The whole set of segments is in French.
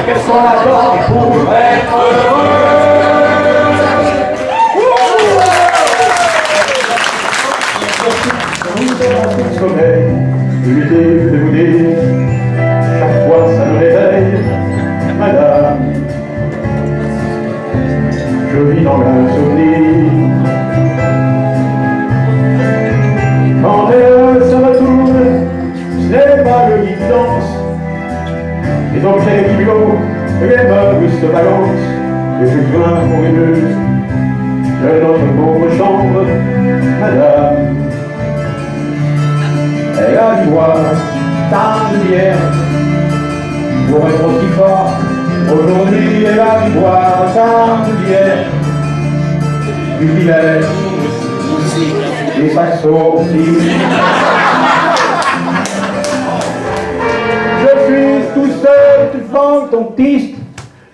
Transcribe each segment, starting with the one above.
Qu'est-ce qu'on attend pour être heureux? Le sommeil, lutter, vous dire, chaque fois ça me réveille, madame. Je vis dans un souvenir. Quand elle se retourne, ce n'est pas le lit qui danse. Les objets du bureau, les meubles se balancent, et je joins pour une de notre pauvre chambre, madame. Elle a dû boire tant de bière pour être aussi fort. Aujourd'hui, elle a dû boire tant de bière. Du filet, des saxos aussi. Je suis tout seul, tout fantômiste.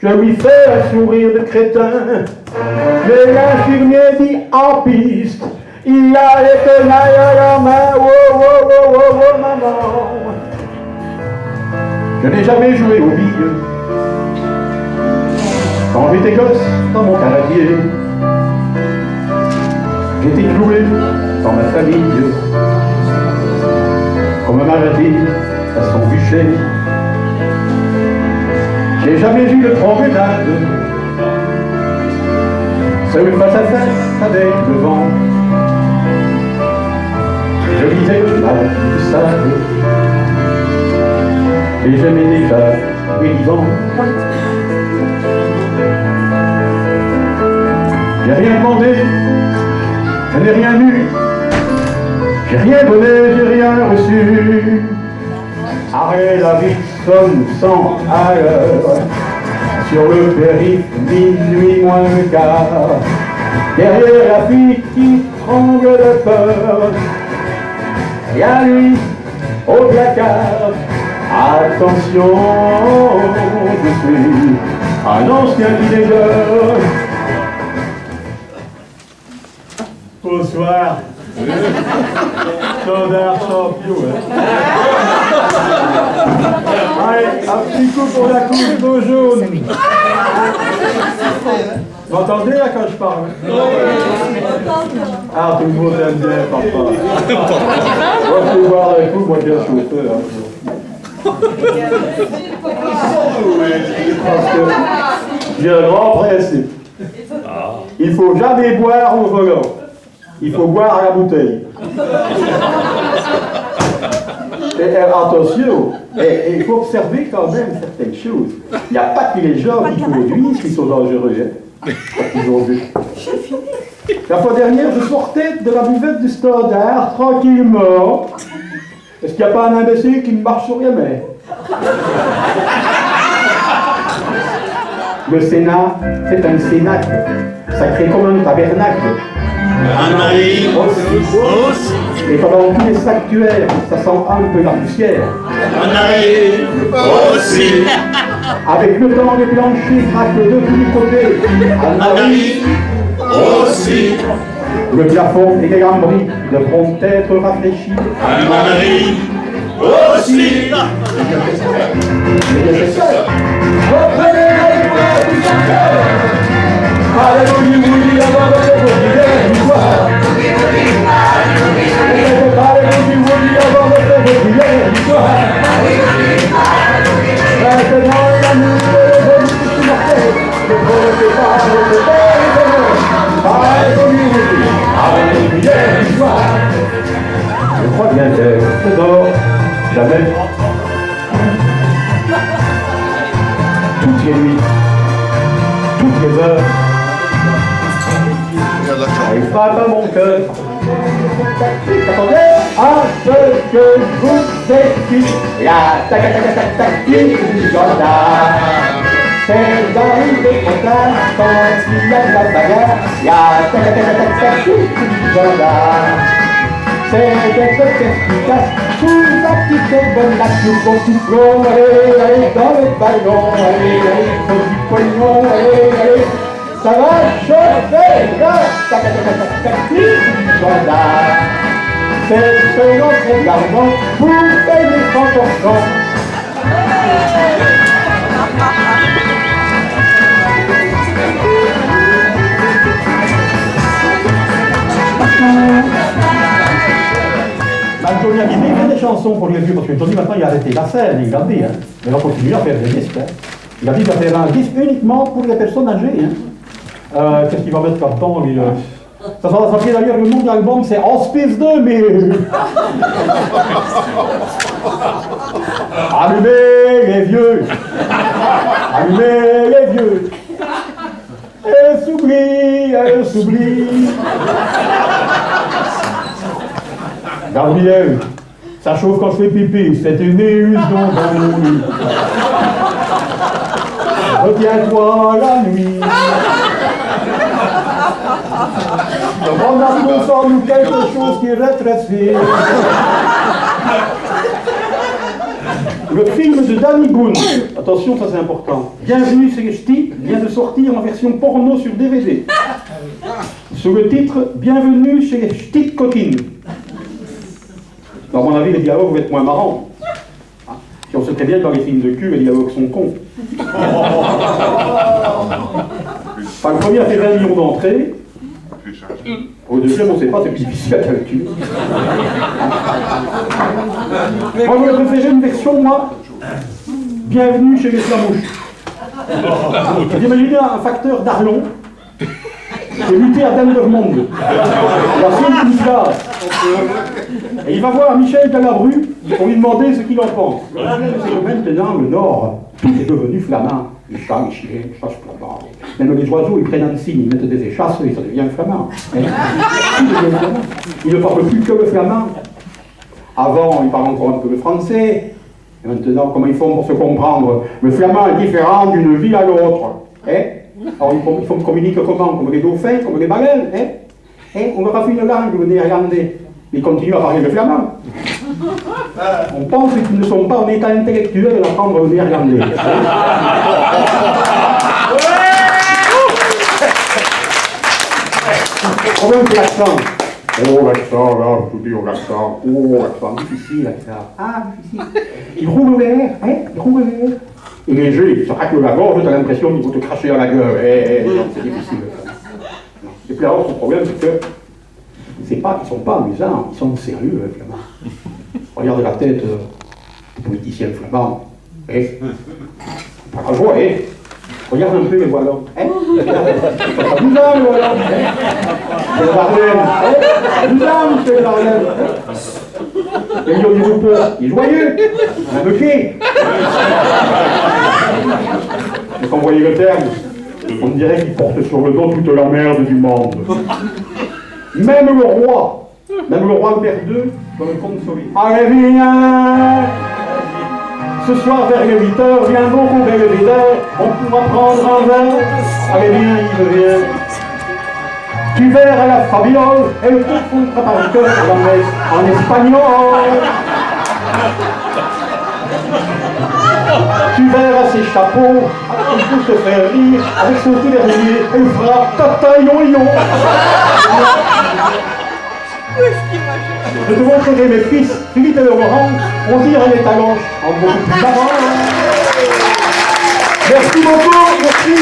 Je lui fais un sourire de crétin. Mais l'infirmier dit en piste. Il a les tenailles à la main, oh, oh, oh, oh, oh, maman. Je n'ai jamais joué aux billes. Quand j'étais gosse, dans mon quartier, j'étais cloué dans ma famille, comme un maladie à son bûcher. J'ai jamais vu de promenade, seul face à face avec le vent. Je lisais le mal de sable et j'aimais déjà les vivants. J'ai rien demandé, je n'ai rien eu, j'ai rien donné, j'ai rien reçu. Arrête la vie sonne 100 à l'heure sur le périph', minuit moins le quart. Derrière la fille qui tremble de peur, et à lui, au placard, attention, je suis un ancien teenager. Bonsoir. Standard champion. Allez, un petit coup pour la coupe d'eau jaune. Vous m'entendez là quand je parle? Ah, tout le monde aime bien, papa. Moi, je peux voir un coup, moi, j'ai un chauffeur. Parce que j'ai un grand principe. Il ne faut jamais boire au volant. Il faut boire à la bouteille. Et attention, il faut observer quand même certaines choses. Il n'y a pas que les gens qui produisent qui sont dangereux. Hein, quand ils ont bu. La fois dernière, je sortais de la buvette du Standard tranquillement. Est-ce qu'il n'y a pas un imbécile qui me marche sur les mains? Le Sénat, c'est un cénacle. Sacré comme un tabernacle. Anne-Marie aussi. Et pendant tous les sanctuaires, ça sent un peu la poussière. Anne-Marie aussi. Avec le temps, les planchers craquent de tous les côtés. Anne-Marie aussi. Le plafond et les lambris devront être rafraîchis. Anne-Marie aussi. Reprenez les voix du chanteur. Alléluia, oui, avant de faire l'histoire. Alléluia, oui, avant de faire l'histoire. Maintenant, l'amour est venu tout marquer. Ne prenez pas le bonheur. Alléluia, l'histoire. Je crois bien que je dors jamais. Toutes les nuits, toutes les heures. Il frappe à mon cœur. Attendez, à ce que je vous explique la tac-tac-tac-tac du gendarme. C'est d'arriver trop tard, quand il y a de la bagarre, il y a tac tac tac tac tac tout gendarme. C'est d'être perspicace, sous la petite bonne nature qu'on soufflons, allez, allez, dans le ballon, allez, allez, faut du pognon, allez, allez, ça va chauffer, là, tac tac tac tac tac tout gendarme. C'est notre l'argent pour payer 100%. Johnny Hallyday fait des chansons pour les vieux, parce que Johnny maintenant il a arrêté la scène, il a dit, hein. Mais il va continuer à faire des disques. Hein. Il a dit qu'il va faire un disque uniquement pour les personnes âgées. Hein. Qu'est-ce qu'il va mettre comme temps lui, ça va s'appeler d'ailleurs, le nom de l'album, c'est Hospice 2000. Allumez les vieux. Allumez les vieux. Elle s'oublie. Gabriel, ça chauffe quand je fais pipi, c'est une illusion dans mon lit. Retiens-toi la nuit. On a tous en nous quelque chose qui rétrécit. Le film de Danny Boone, attention, ça c'est important. Bienvenue chez les Ch'tis vient de sortir en version porno sur DVD. Sous le titre Bienvenue chez les Ch'tis coquines. À mon avis, les dialogues vont être moins marrants. Si on sait très bien que dans les films de cul, les dialogues sont cons. Enfin, le premier a fait 20 millions d'entrées. Au deuxième, on ne sait pas, c'est plus difficile à calculer. Moi, j'aurais préféré une version, moi, Bienvenue chez les Flamouches. Vous imaginez un facteur d'Arlon qui est muté à Dendermonde. La fille qui classe. Et il va voir Michel Galabru pour lui demander ce qu'il en pense. Le problème, c'est que maintenant, le Nord, tout est devenu flamand. Les chats, les chiens, les chasses flamands. Même les oiseaux, ils prennent un signe, ils mettent des échasses et ça devient flamand. Ils ne parlent plus que le flamand. Avant, ils parlent encore un peu le français. Et maintenant, comment ils font pour se comprendre? Le flamand est différent d'une ville à l'autre. Alors, ils communiquent comment? Comme les dauphins, comme les baleines. On leur a fait une langue, le néerlandais. Ils continuent à parler le flamand. On pense qu'ils ne sont pas en état intellectuel d'apprendre le néerlandais. Le problème, c'est l'accent. Oh, l'accent, là, je vous dis, l'accent. Oh, l'accent, difficile, l'accent. Ah, difficile. Il roule le R, il roule le R. Et léger, il se racle la gorge, t'as l'impression qu'il faut te cracher à la gueule. C'est difficile. Et puis alors, son problème, c'est que c'est pas qu'ils sont pas amusants, ils sont sérieux, les Flamands. Regarde la tête des politiciens flamands. Pas la joie, Regarde un peu les Wallons. C'est pas amusant, les Wallons. C'est le Bardem. C'est amusant, monsieur le Bardem. Et Lyon du Roupeau, il est joyeux. Un peu pied. Mais quand vous voyez le terme, on dirait qu'il porte sur le dos toute la merde du monde. Même le roi Albert II, doit le consoler. Allez, viens! Ce soir vers les 8h, viens donc au belvédère, on pourra prendre un verre. Allez, viens, il vient. Tu verras la fabiole, elle te foutra par le cœur la messe en espagnol. Tu verras ses chapeaux, il peut te faire rire, avec son petit dernier, elle fera tata yo-yo. Je te montrerai mes fils, Philippe et Laurent, on tire les talons en beaucoup plus avant. Merci beaucoup, merci.